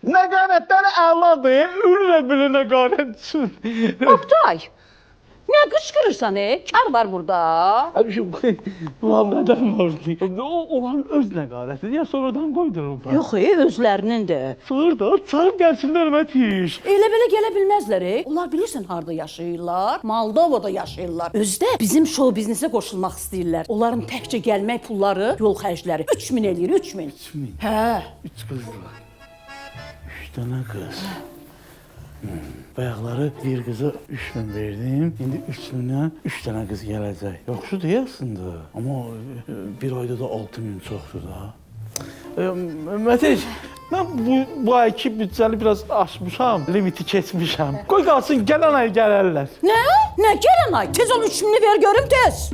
Nəqarətləri əladır, ürlə bilə nəqarət üçün. Oktay, ne kışkırırsan Kar var burada. Nədən vardı? Olan öz nəqarətidir, ya sonradan qoydururlar. Yox, özlərinin də. Sığır da, çağıb gəlsinlər Mətiş. Elə belə gələ bilməzlər. Onlar bilirsən harda yaşayırlar? Moldovada yaşayırlar. Özdə bizim show biznesə qoşulmaq istəyirlər. Onların təkcə gəlmək pulları, yol xərcləri 3000 eləyir, 3000. 3000. Hə. 3 qızlar. 3 dənə qız. Bayaqları bir qıza 3000 verdim. İndi 3000-dən 3 dənə qız gələcək. Yaxşı deyərsində. Amma bir ayda da 6000 çoxdur da. Mətiş, mən bu ayki büdcəni biraz aşmışam, limiti keçmişəm. Qoy qalsın, gələn ay gələrlər. Nə? Nə gələn ay? Tez ol 3000'ni ver görüm tez.